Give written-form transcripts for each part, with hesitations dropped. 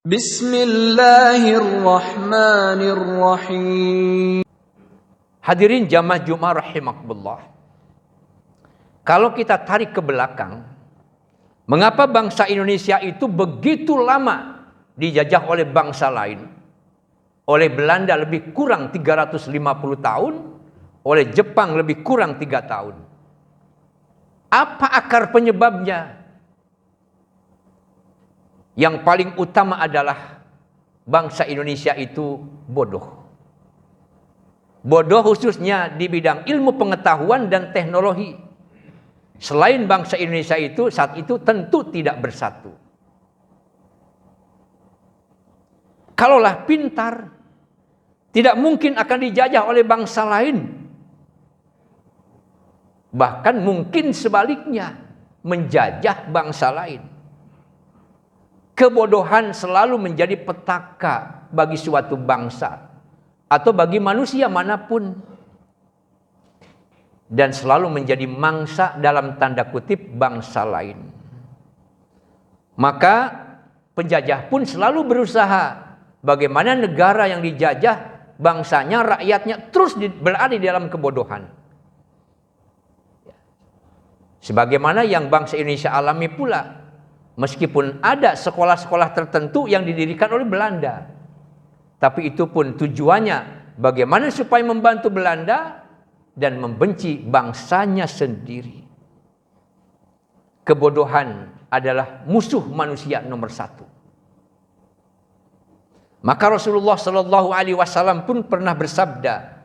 Bismillahirrahmanirrahim. Hadirin jamaah Jumat rahimakumullah. Kalau kita tarik ke belakang, mengapa bangsa Indonesia itu begitu lama dijajah oleh bangsa lain? Oleh Belanda lebih kurang 350 tahun, oleh Jepang lebih kurang 3 tahun. Apa akar penyebabnya? Yang paling utama adalah bangsa Indonesia itu bodoh. Bodoh khususnya di bidang ilmu pengetahuan dan teknologi. Selain bangsa Indonesia itu saat itu tentu tidak bersatu. Kalaulah pintar, tidak mungkin akan dijajah oleh bangsa lain. Bahkan mungkin sebaliknya, menjajah bangsa lain. Kebodohan selalu menjadi petaka bagi suatu bangsa atau bagi manusia manapun, dan selalu menjadi mangsa dalam tanda kutip bangsa lain. Maka penjajah pun selalu berusaha bagaimana negara yang dijajah, bangsanya, rakyatnya terus berada di dalam kebodohan. Sebagaimana yang bangsa Indonesia alami pula. Meskipun ada sekolah-sekolah tertentu yang didirikan oleh Belanda. Tapi itu pun tujuannya bagaimana supaya membantu Belanda dan membenci bangsanya sendiri. Kebodohan adalah musuh manusia nomor satu. Maka Rasulullah Shallallahu Alaihi Wasallam pun pernah bersabda,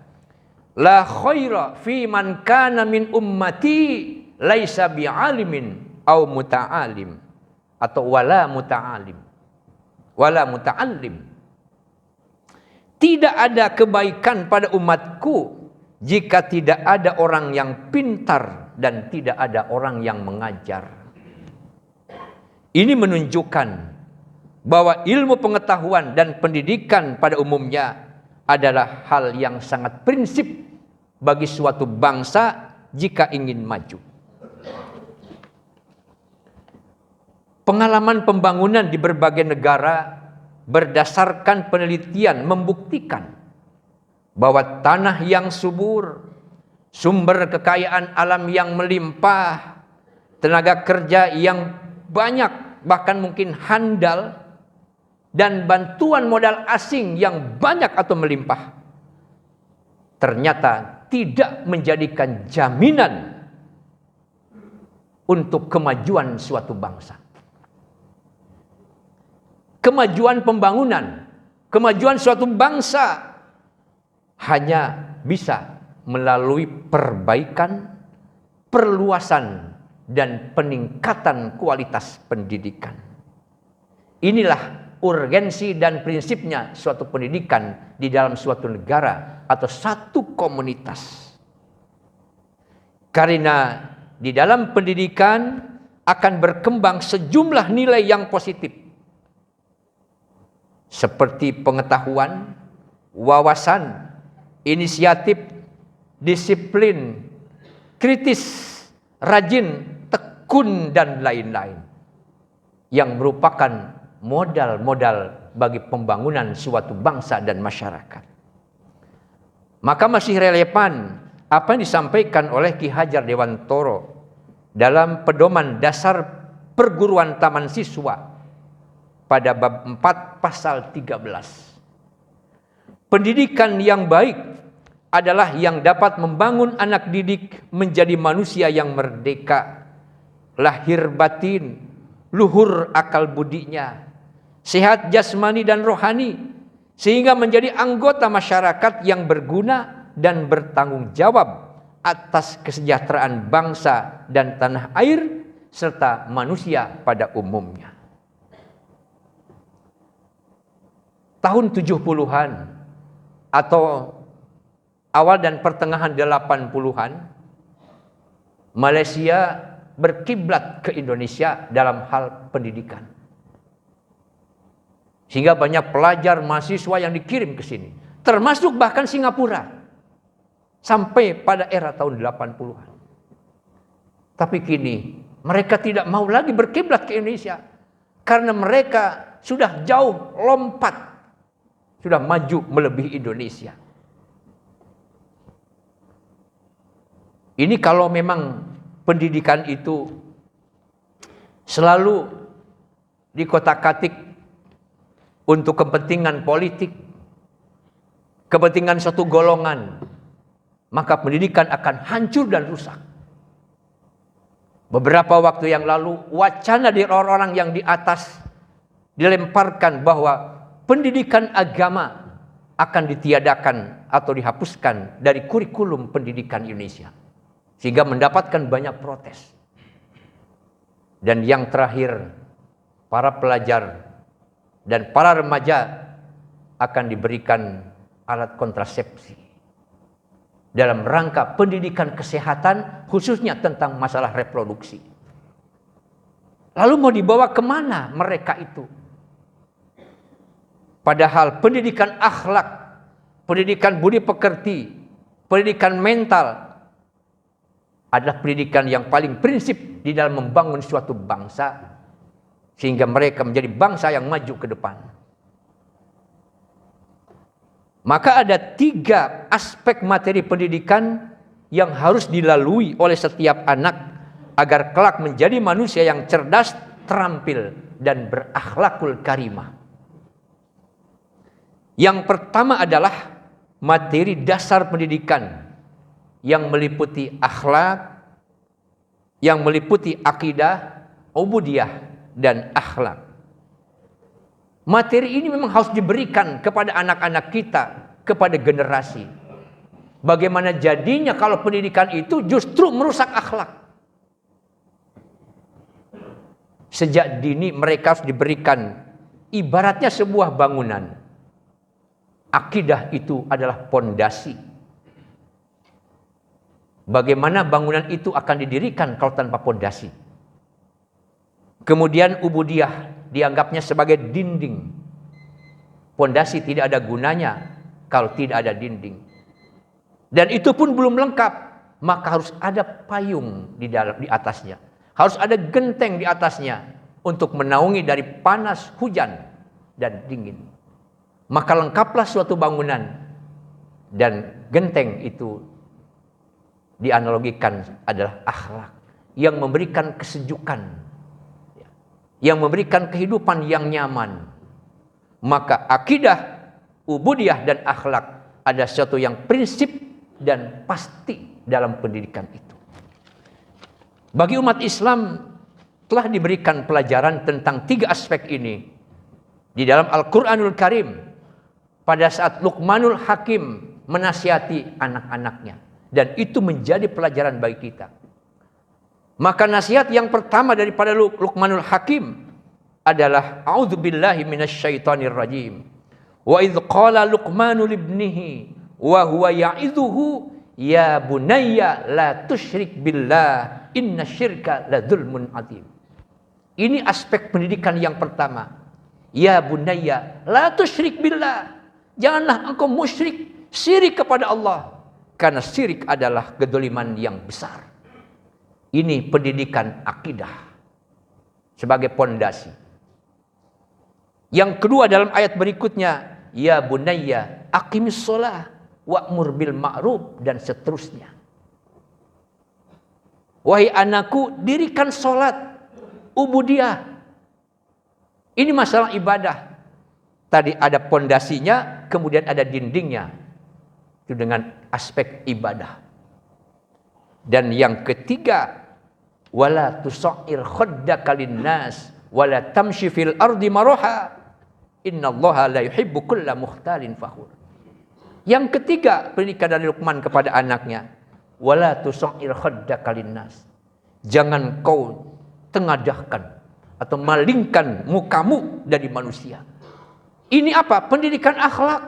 La khaira fi man kana min ummati laisa bi'alimin au muta'alim, atau wala muta'alim, wala muta'allim. Tidak ada kebaikan pada umatku jika tidak ada orang yang pintar dan tidak ada orang yang mengajar. Ini menunjukkan bahwa ilmu pengetahuan dan pendidikan pada umumnya adalah hal yang sangat prinsip bagi suatu bangsa jika ingin maju. Pengalaman pembangunan di berbagai negara berdasarkan penelitian membuktikan bahwa tanah yang subur, sumber kekayaan alam yang melimpah, tenaga kerja yang banyak bahkan mungkin handal, dan bantuan modal asing yang banyak atau melimpah, ternyata tidak menjadikan jaminan untuk kemajuan suatu bangsa. Kemajuan pembangunan, kemajuan suatu bangsa hanya bisa melalui perbaikan, perluasan, dan peningkatan kualitas pendidikan. Inilah urgensi dan prinsipnya suatu pendidikan di dalam suatu negara atau satu komunitas. Karena di dalam pendidikan akan berkembang sejumlah nilai yang positif, seperti pengetahuan, wawasan, inisiatif, disiplin, kritis, rajin, tekun, dan lain-lain, yang merupakan modal-modal bagi pembangunan suatu bangsa dan masyarakat. Maka masih relevan apa yang disampaikan oleh Ki Hajar Dewantoro dalam pedoman dasar perguruan taman siswa pada bab 4 pasal 13. Pendidikan yang baik adalah yang dapat membangun anak didik menjadi manusia yang merdeka, lahir batin, luhur akal budinya, sehat jasmani dan rohani, sehingga menjadi anggota masyarakat yang berguna dan bertanggung jawab atas kesejahteraan bangsa dan tanah air serta manusia pada umumnya. Tahun 70-an atau awal dan pertengahan 80-an, Malaysia berkiblat ke Indonesia dalam hal pendidikan. Sehingga banyak pelajar, mahasiswa yang dikirim ke sini. Termasuk bahkan Singapura. Sampai pada era tahun 80-an. Tapi kini mereka tidak mau lagi berkiblat ke Indonesia. Karena mereka sudah jauh lompat, sudah maju melebihi Indonesia. Ini kalau memang pendidikan itu selalu dikotak-katik untuk kepentingan politik, kepentingan satu golongan, maka pendidikan akan hancur dan rusak. Beberapa waktu yang lalu, wacana dari orang-orang yang di atas dilemparkan bahwa pendidikan agama akan ditiadakan atau dihapuskan dari kurikulum pendidikan Indonesia. Sehingga mendapatkan banyak protes. Dan yang terakhir, para pelajar dan para remaja akan diberikan alat kontrasepsi dalam rangka pendidikan kesehatan, khususnya tentang masalah reproduksi. Lalu mau dibawa kemana mereka itu? Padahal pendidikan akhlak, pendidikan budi pekerti, pendidikan mental adalah pendidikan yang paling prinsip di dalam membangun suatu bangsa, sehingga mereka menjadi bangsa yang maju ke depan. Maka ada 3 aspek materi pendidikan yang harus dilalui oleh setiap anak agar kelak menjadi manusia yang cerdas, terampil, dan berakhlakul karimah. Yang pertama adalah materi dasar pendidikan yang meliputi akhlak, yang meliputi akidah, ubudiyah, dan akhlak. Materi ini memang harus diberikan kepada anak-anak kita, kepada generasi. Bagaimana jadinya kalau pendidikan itu justru merusak akhlak? Sejak dini mereka harus diberikan ibaratnya sebuah bangunan. Akidah itu adalah pondasi. Bagaimana bangunan itu akan didirikan kalau tanpa pondasi? Kemudian ubudiyah dianggapnya sebagai dinding. Pondasi tidak ada gunanya kalau tidak ada dinding. Dan itu pun belum lengkap, maka harus ada payung di atasnya. Harus ada genteng di atasnya untuk menaungi dari panas, hujan, dan dingin. Maka lengkaplah suatu bangunan, dan genteng itu dianalogikan adalah akhlak yang memberikan kesejukan, yang memberikan kehidupan yang nyaman. Maka akidah, ubudiyah, dan akhlak ada sesuatu yang prinsip dan pasti dalam pendidikan itu. Bagi umat Islam telah diberikan pelajaran tentang 3 aspek ini di dalam Al-Quranul Karim pada saat Luqmanul Hakim menasihati anak-anaknya, dan itu menjadi pelajaran bagi kita. Maka nasihat yang pertama daripada Luqmanul Hakim adalah a'udzubillahi minasyaitonir rajim. Wa idz qala Luqmanu libnihi wa huwa ya'idhuhu ya bunayya la tusyrik billah innasyirka ladzulmun adzim. Ini aspek pendidikan yang pertama. Ya bunayya la tusyrik billah. Janganlah engkau musyrik, syirik kepada Allah, karena syirik adalah kedzaliman yang besar. Ini pendidikan akidah sebagai pondasi. Yang kedua dalam ayat berikutnya, ya bunayya aqimis shalah wa'mur bil ma'ruf, dan seterusnya. Wahai anakku, dirikan salat, ubudiyah. Ini masalah ibadah. Tadi ada pondasinya, kemudian ada dindingnya. Itu dengan aspek ibadah. Dan yang ketiga, wala tusair khaddaka linnas wala tamshi fil ardi maraha innallaha la yuhibbu kulla mukhtalin fakhur. Yang ketiga pendidikan dari Luqman kepada anaknya, wala tusair khaddaka linnas. Jangan kau tengadahkan atau malingkan mukamu dari manusia. Ini apa? Pendidikan akhlak.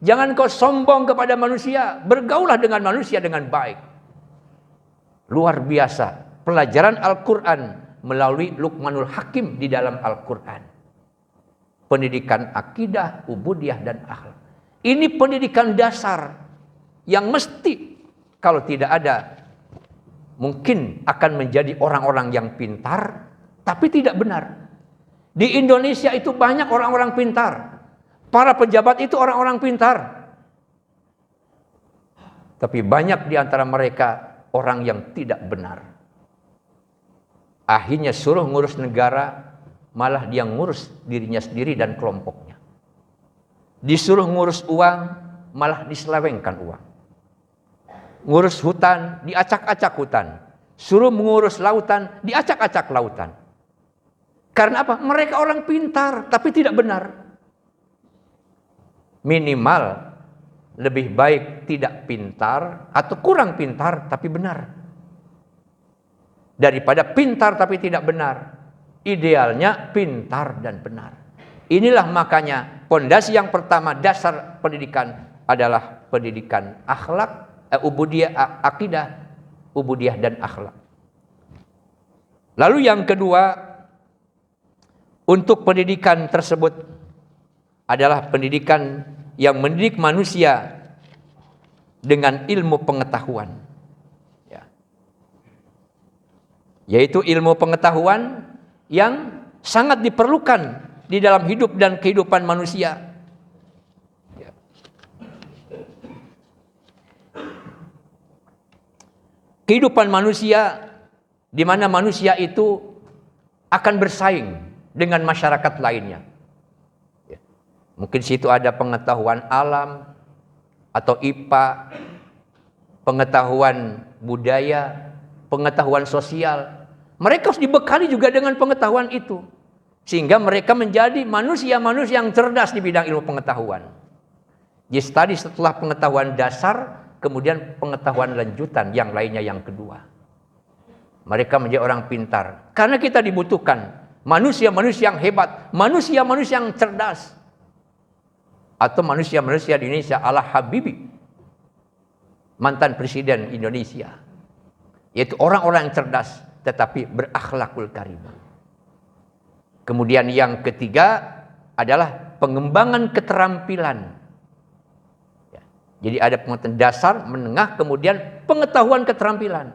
Jangan kau sombong kepada manusia, bergaulah dengan manusia dengan baik. Luar biasa pelajaran Al-Quran melalui Luqmanul Hakim di dalam Al-Quran. Pendidikan akidah, ubudiyah, dan akhlak. Ini pendidikan dasar yang mesti kalau tidak ada mungkin akan menjadi orang-orang yang pintar tapi tidak benar. Di Indonesia itu banyak orang-orang pintar. Para pejabat itu orang-orang pintar. Tapi banyak di antara mereka orang yang tidak benar. Akhirnya suruh ngurus negara, malah dia ngurus dirinya sendiri dan kelompoknya. Disuruh ngurus uang, malah diselewengkan uang. Ngurus hutan, diacak-acak hutan. Suruh mengurus lautan, diacak-acak lautan. Karena apa? Mereka orang pintar, tapi tidak benar. Minimal lebih baik tidak pintar atau kurang pintar tapi benar. Daripada pintar tapi tidak benar. Idealnya pintar dan benar. Inilah makanya pondasi yang pertama dasar pendidikan adalah pendidikan akhlak, ubudiyah, akidah, ubudiyah dan akhlak. Lalu yang kedua, untuk pendidikan tersebut adalah pendidikan yang mendidik manusia dengan ilmu pengetahuan. Ya. Yaitu ilmu pengetahuan yang sangat diperlukan di dalam hidup dan kehidupan manusia. Ya. Kehidupan manusia di mana manusia itu akan bersaing dengan masyarakat lainnya. Ya. Mungkin situ ada pengetahuan alam atau IPA, pengetahuan budaya, pengetahuan sosial. Mereka harus dibekali juga dengan pengetahuan itu. Sehingga mereka menjadi manusia-manusia yang cerdas di bidang ilmu pengetahuan. Jadi tadi setelah pengetahuan dasar, kemudian pengetahuan lanjutan yang lainnya yang kedua. Mereka menjadi orang pintar. Karena kita dibutuhkan manusia-manusia yang hebat, manusia-manusia yang cerdas. Atau manusia-manusia di Indonesia ala Habibie, mantan presiden Indonesia. Yaitu orang-orang yang cerdas tetapi berakhlakul karimah. Kemudian yang ketiga adalah pengembangan keterampilan. Ya. Jadi ada pengetahuan dasar, menengah, kemudian pengetahuan keterampilan.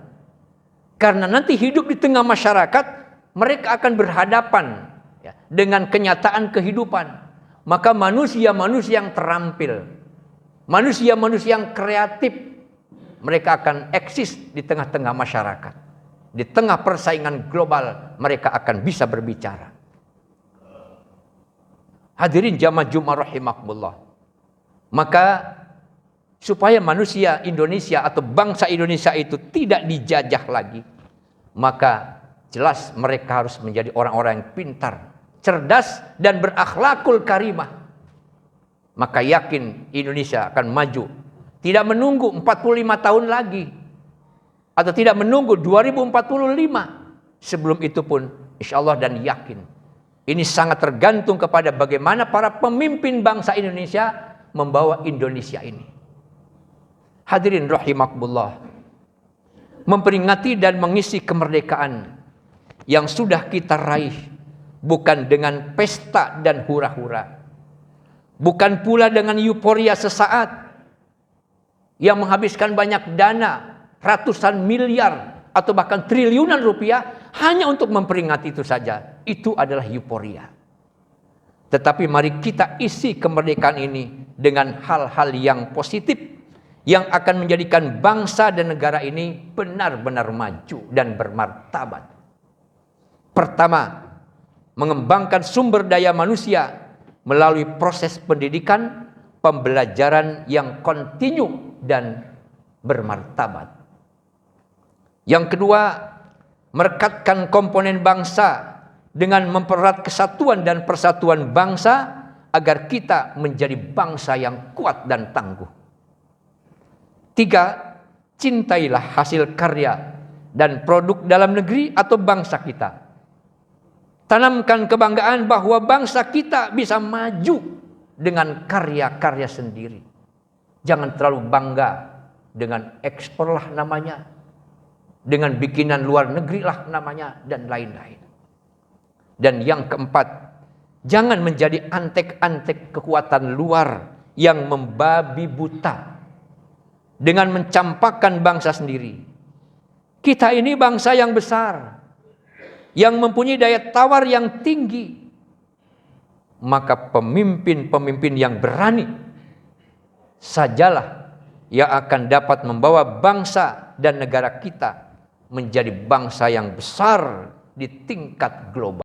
Karena nanti hidup di tengah masyarakat, mereka akan berhadapan ya, dengan kenyataan kehidupan. Maka manusia-manusia yang terampil, manusia-manusia yang kreatif, mereka akan eksis di tengah-tengah masyarakat. Di tengah persaingan global, mereka akan bisa berbicara. Hadirin jamaah Jumat rahimakumullah. Maka supaya manusia Indonesia atau bangsa Indonesia itu tidak dijajah lagi, maka jelas mereka harus menjadi orang-orang yang pintar, cerdas dan berakhlakul karimah. Maka yakin Indonesia akan maju. Tidak menunggu 45 tahun lagi. Atau tidak menunggu 2045. Sebelum itu pun insya Allah dan yakin. Ini sangat tergantung kepada bagaimana para pemimpin bangsa Indonesia membawa Indonesia ini. Hadirin rahimakumullah. Memperingati dan mengisi kemerdekaan yang sudah kita raih bukan dengan pesta dan hura-hura, bukan pula dengan euforia sesaat yang menghabiskan banyak dana, ratusan miliar atau bahkan triliunan rupiah hanya untuk memperingati itu saja. Itu adalah euforia. Tetapi mari kita isi kemerdekaan ini dengan hal-hal yang positif yang akan menjadikan bangsa dan negara ini benar-benar maju dan bermartabat. Pertama, mengembangkan sumber daya manusia melalui proses pendidikan, pembelajaran yang kontinu dan bermartabat. Yang kedua, merekatkan komponen bangsa dengan mempererat kesatuan dan persatuan bangsa agar kita menjadi bangsa yang kuat dan tangguh. Tiga, cintailah hasil karya dan produk dalam negeri atau bangsa kita. Tanamkan kebanggaan bahwa bangsa kita bisa maju dengan karya-karya sendiri. Jangan terlalu bangga dengan ekspor lah namanya, dengan bikinan luar negeri lah namanya, dan lain-lain. Dan yang keempat, jangan menjadi antek-antek kekuatan luar yang membabi buta dengan mencampakkan bangsa sendiri. Kita ini bangsa yang besar, yang mempunyai daya tawar yang tinggi, maka pemimpin-pemimpin yang berani sajalah yang akan dapat membawa bangsa dan negara kita menjadi bangsa yang besar di tingkat global.